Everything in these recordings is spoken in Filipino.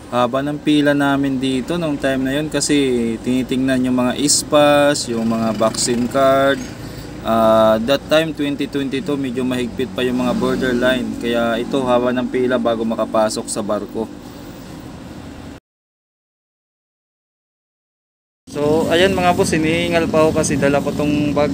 Haba ng pila namin dito nung time na yun kasi tinitingnan yung mga ispas, yung mga vaccine card. That time 2022 medyo mahigpit pa yung mga borderline, kaya ito haba ng pila bago makapasok sa barko. So ayan mga boss, hinihingal pa ako kasi dala ko tong bag.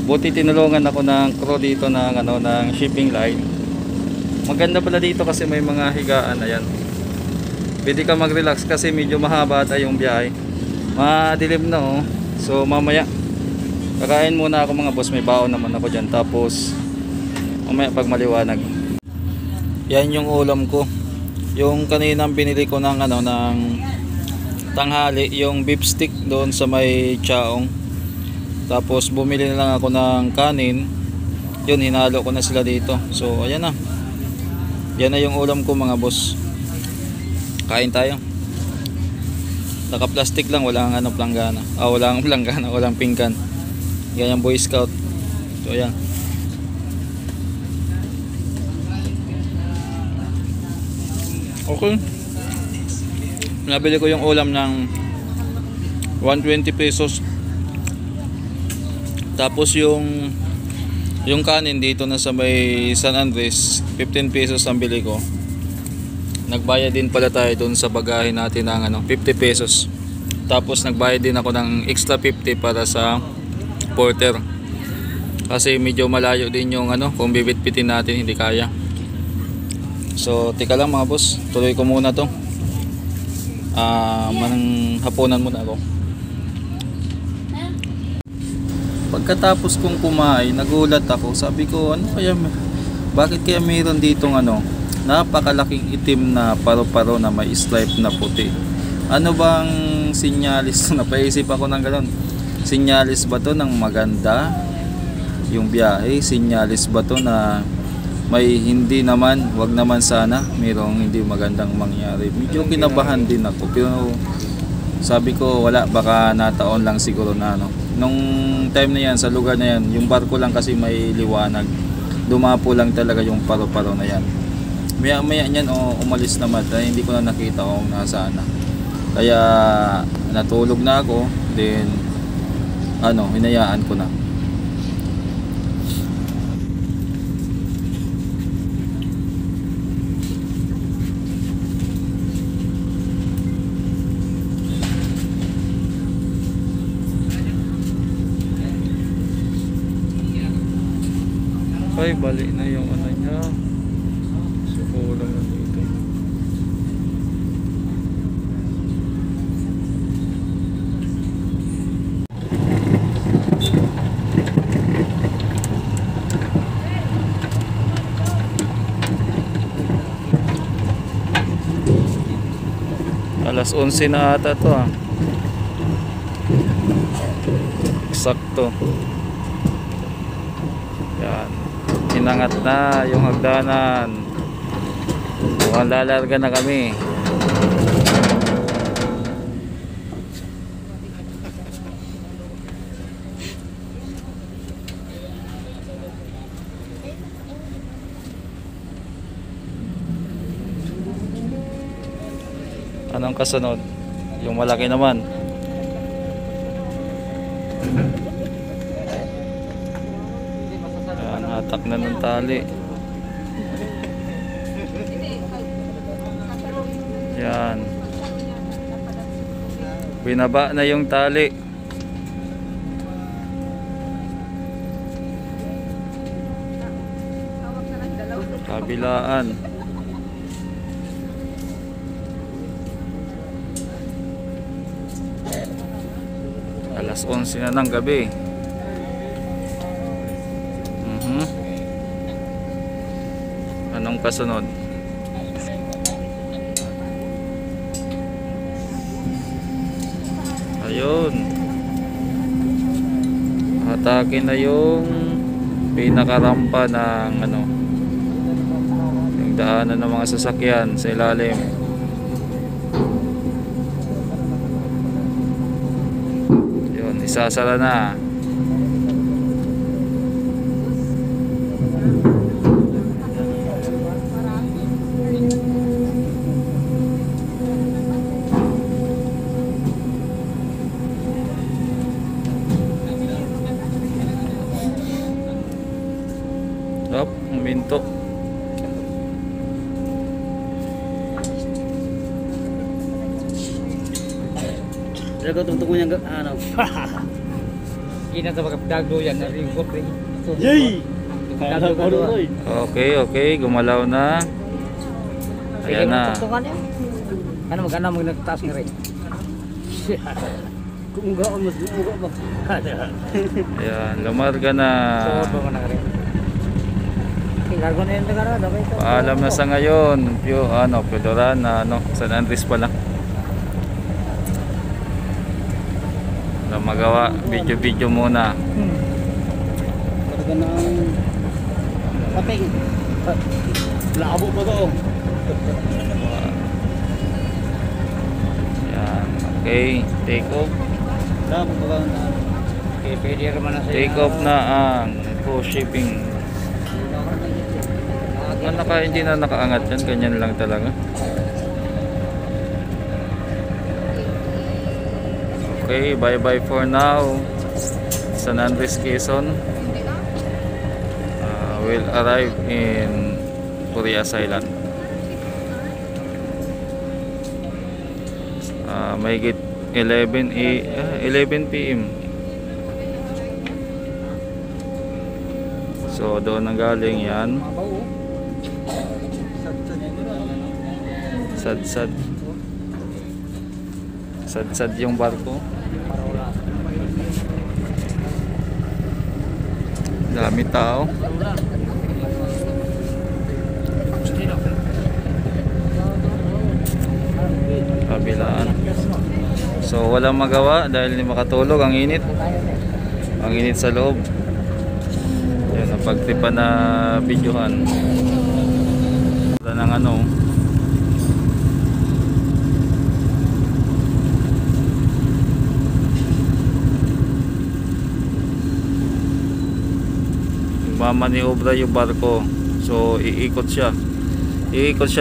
Buti tinulungan ako ng crew dito ng shipping line. Maganda pala dito kasi may mga higaan. Ayan, pwede ka mag-relax kasi medyo mahaba tayong biyahe. Madilim na oh. So mamaya kakain muna ako mga boss, may baon naman ako dyan. Tapos mamaya pag maliwanag, yan yung ulam ko. Yung kaninang binili ko ng tanghali, yung beef stick doon sa may Chaong. Tapos bumili na lang ako ng kanin. Yun, hinalo ko na sila dito. So ayan na, yan na yung ulam ko mga boss. Kain tayo. Naka plastic lang, walang planggana. Walang planggana, walang pinggan. Yan yung Boy Scout. So ayan. Okay, nabili ko yung ulam ng 120 pesos. Tapos yung kanin dito na sa may San Andres, 15 pesos ang bili ko. Nagbayad din pala tayo dun sa bagahe natin ng 50 pesos. Tapos nagbayad din ako ng extra 50 para sa porter. Kasi medyo malayo din yung kung bibitbitin natin hindi kaya. So tika lang mga boss, tuloy ko muna to. Manang hapunan muna ako. Pagkatapos kong kumain, nagulat ako. Sabi ko, bakit kaya mayroon ditong napakalaking itim na paro-paro na may stripe na puti? Ano bang sinyalis? Napaisip ako ng gano'n. Sinyalis ba to ng maganda yung biyahe? Sinyalis ba to na may hindi naman, wag naman sana mayroong hindi magandang mangyari? Medyo kinabahan din ako, pero sabi ko wala, baka nataon lang siguro na nung time na yan, sa lugar na yan, yung barko lang kasi may liwanag, dumapo lang talaga yung paro-paro na yan. Maya maya nyan umalis naman, hindi ko na nakita kung nasaan na. Kaya natulog na ako, then hinayaan ko na. Ay, bali na yung niya. Sukulang na dito. Alas 11 na ata to Eksakto. Yan, inangat na yung hagdanan. Mukhang lalarga na kami. Anong kasunod? Yung malaki naman. Ayan, hatak na ng tali. Yan, binaba na yung tali. Kabilaan. Alas 11 na ng gabi. Anong kasunod? Ayun, atake na yung pinakarampa ng yung daanan ng mga sasakyan sa ilalim. Yun, isasara na. Talaga tungtungan niya ano. Ina sa pagkagdo yan, naringkot rin. Yay! Kaya ko rin. Okay, gumalaw na. Ayan na. Ano magana mo nagtaas nga rin. Kung ga mas buga ba. Ayan, lumarga na. So ba man rin. Tinggal ko na yung tagara, dapat ito. Paalam na sa ngayon. Pidoran na San Andres pala. Wala magawa, video muna. Talaga ng pating. Labo pa to. Ayan, okay, take off. Labo pa na. Okay, pwede naman na sa'yo. Take off na ang cruise shipping. Hindi na nakaangat yan, ganyan lang talaga. Okay, bye for now. San Andres, Quezon. Will arrive in Purias Island. Mahigit 11 PM. So doon ang galing yan. Sad yung barko. Dami tao. Kabilaan. So walang magawa dahil hindi makatulog, ang init. Ang init sa loob. Yan, napagtipan na videohan. Wala nang ano. Mamaniobra yung barko. So iikot siya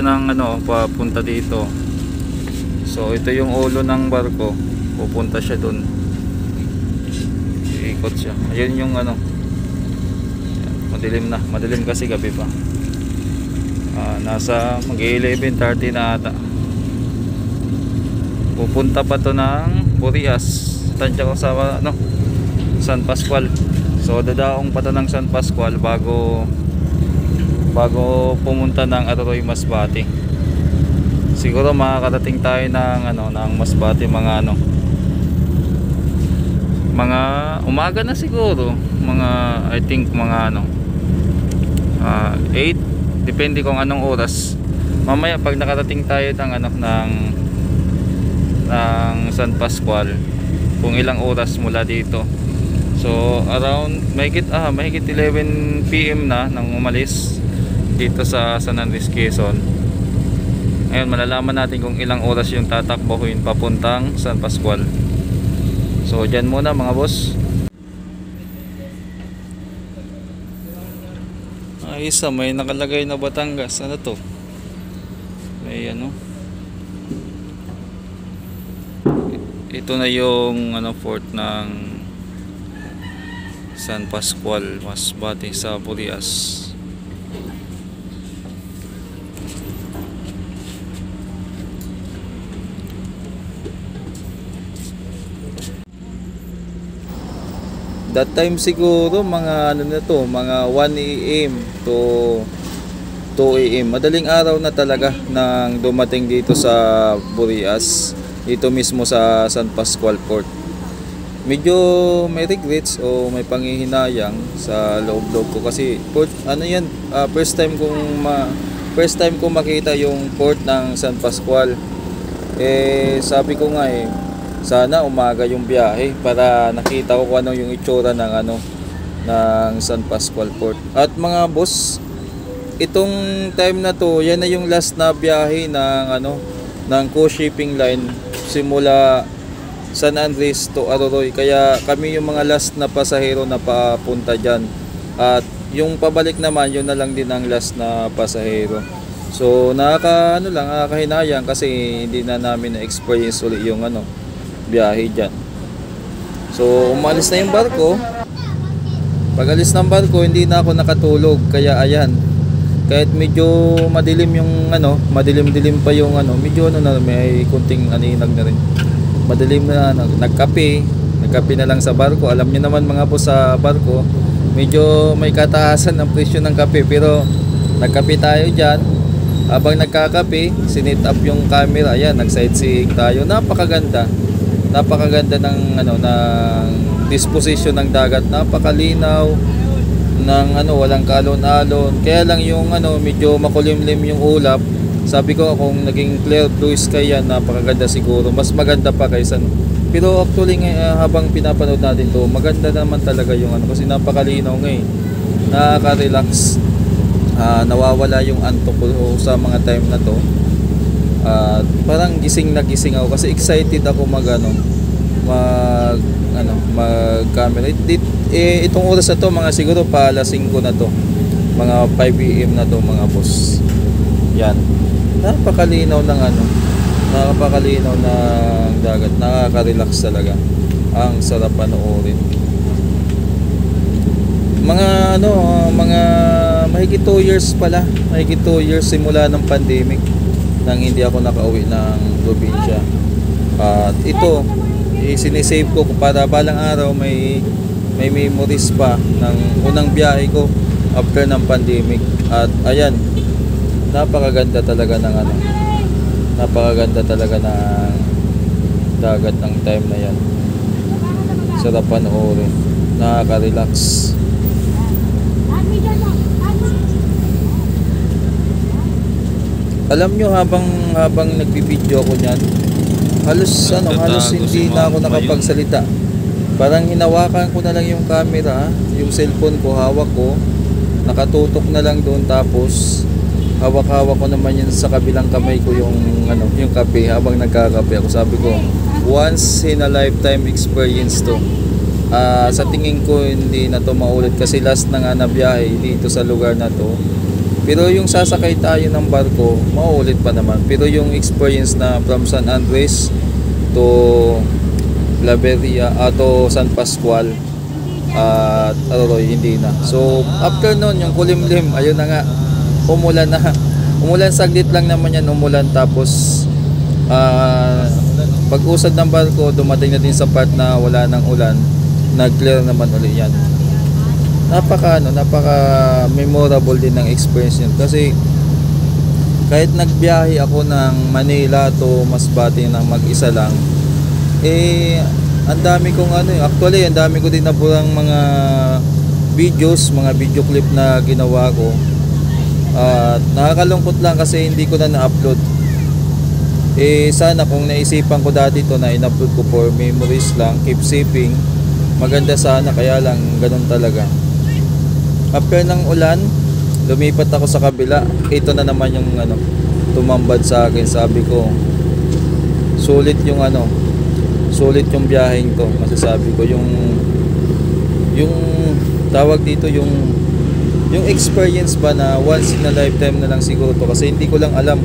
ng papunta dito. So ito yung ulo ng barko, pupunta siya dun, iikot siya. Ayun yung madilim kasi gabi pa. Nasa mag-11:30 na ata. Pupunta pa to ng Purias. Tansya ko sa San Pascual. So dadaong pa to ng San Pascual bago pumunta ng Aroroy, Masbate. Siguro makakarating tayo ng Masbate mga umaga na siguro, I think mga 8, depende kung anong oras. Mamaya pag nakarating tayo ng San Pascual, kung ilang oras mula dito. So around mahigit 11 PM na nang umalis dito sa San Andres, Quezon. Ngayon malalaman natin kung ilang oras yung tatakbohin papuntang San Pascual. So dyan muna mga boss. Isa may nakalagay na Batangas. Ano to? May ito na yung port ng San Pascual, Masbate sa Purias. That time siguro mga mga 1 AM to 2 AM. Madaling araw na talaga nang dumating dito sa Purias, dito mismo sa San Pascual Port. Medyo may regrets o may panghihinayang sa loob-loob ko kasi port first time ko makita yung port ng San Pascual. Sabi ko nga sana umaga yung biyahe para nakita ko kung ano yung itsura ng San Pascual Port. At mga boss, itong time na to, yan na yung last na biyahe ng cruise shipping line simula San Andres to Aroroy. Kaya kami yung mga last na pasahero na papunta dyan. At yung pabalik naman, yun na lang din ang last na pasahero. So nakakahinayang kasi hindi na namin na-experience ulit yung biyahe dyan. So umalis na yung barko. Pag alis ng barko, hindi na ako nakatulog. Kaya ayan, kahit medyo madilim yung madilim-dilim pa yung medyo na may kunting aninag na rin. madilim na nagkape na lang sa barko. Alam niyo naman mga boss, sa barko medyo may kataasan ng presyo ng kape, pero nagkape tayo dyan. Habang nagkakape, sinit up yung camera. Ayan, nag-sightseeing tayo. Napakaganda ng ng disposition ng dagat. Napakalinaw ng walang kalon-alon. Kaya lang yung medyo makulimlim yung ulap. Sabi ko kung naging clear blue sky yan, napakaganda siguro. Mas maganda pa kaysa pero actually habang pinapanood natin to, maganda naman talaga yung kasi napakalinaw ngayon. Nakaka-relax. Nawawala yung antok ko sa mga time na to. Parang gising na gising ako kasi excited ako mag camera. Itong oras na to, mga siguro pa alas 5 na to, mga 5 AM na to mga boss. Yan, napakalinaw ng napapakaliinaw ng dagat, nakaka-relax talaga. Ang sarap panoorin. Mga mahigit 2 years pala. Mahigit 2 years simula ng pandemic nang hindi ako nakauwi ng probinsya. At ito, sinisave ko para balang araw may memories pa ng unang biyahe ko after ng pandemic. At ayan, napakaganda talaga ng napakaganda talaga ng dagat ng time na yan. Sarap panoorin, nakaka-relax. Alam nyo, habang nagbibideo ako niyan, halos hindi na ako nakapagsalita. Parang hinawakan ko na lang yung camera, yung cellphone ko, hawak ko, nakatutok na lang doon, tapos hawak-hawak ko naman yun sa kabilang kamay ko yung kape habang nagkakape ako. Sabi ko, once in a lifetime experience to. Sa tingin ko hindi na to maulit kasi last na nga na biyahe dito sa lugar na to. Pero yung sasakay tayo ng barko, mauulit pa naman. Pero yung experience na from San Andres to Claveria to San Pascual at Aroroy, hindi na. So after nun, yung kulimlim, ayun na nga, umulan na. Umulan saglit lang naman yan, umulan. Tapos pag-usad ng barko, dumating na din sa part na wala ng ulan, nag-clear naman ulit yan. Napaka memorable din ng experience yun. Kasi kahit nagbiyahe ako ng Manila to Masbate ng mag-isa lang, ang dami kong actually ang dami ko din naburang mga videos, mga video clip na ginawa ko. Nakakalungkot lang kasi hindi ko na na-upload. Sana kung naisipan ko dati to na in-upload ko for memories lang, keep saving, maganda sana. Kaya lang ganun talaga. After ng ulan, lumipat ako sa kabila. Ito na naman yung tumambad sa akin. Sabi ko, sulit yung sulit yung biyaheng to. Masasabi ko yung tawag dito, yung experience ba na once in a lifetime na lang siguro to. Kasi hindi ko lang alam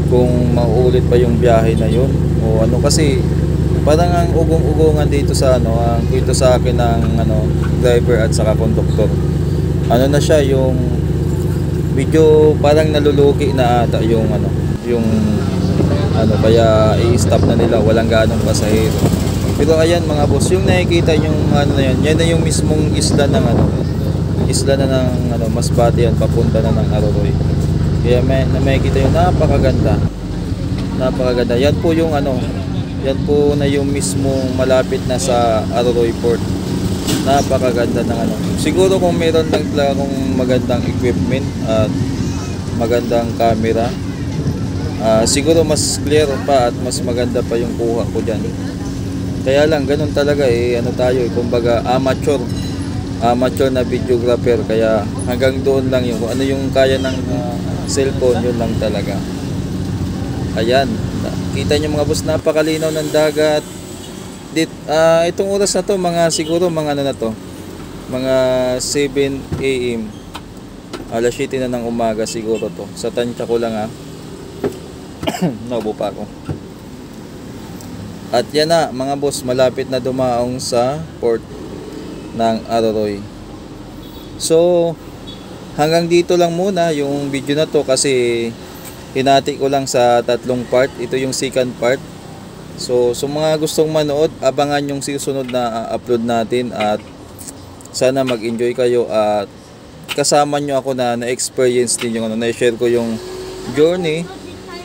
kung mauulit pa yung biyahe na yun o kasi parang ang ugong-ugongan dito sa ang dito sa akin ng driver at saka conductor. Na siya, yung medyo parang nalulugi na ata yung kaya i-stop na nila, walang ganong pasahero. Pero ayan mga boss, yung nakikita yung yan na yung mismong isla ng Masbate yan, papunta na ng Aroroy. Kaya makikita yung napakaganda. Yan po yung yan po na yung mismo malapit na sa Aroroy Port. Napakaganda ng siguro kung meron lang akong magandang equipment at magandang camera, siguro mas clear pa at mas maganda pa yung kuha ko dyan. Kaya lang ganun talaga tayo kumbaga amateur na videographer. Kaya hanggang doon lang yung kung yung kaya ng cellphone, yun lang talaga. Ayan, kita nyo mga boss, napakalinaw ng dagat. Itong oras na to, siguro mga mga 7 AM, alas 7 na ng umaga siguro to. Sa tansya ko lang naubo pa ako. At yan na mga boss, malapit na dumaong sa port ng Aroroy. So hanggang dito lang muna yung video na to kasi hinati ko lang sa 3 part. Ito yung second part. So sa mga gustong manood, abangan yung susunod na upload natin at sana mag-enjoy kayo at kasama nyo ako na na-experience din yung na-share ko yung journey,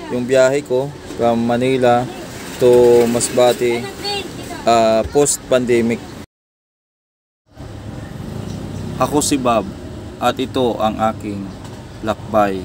yung biyahe ko from Manila to Masbate post-pandemic. Ako si Bob at ito ang aking lakbay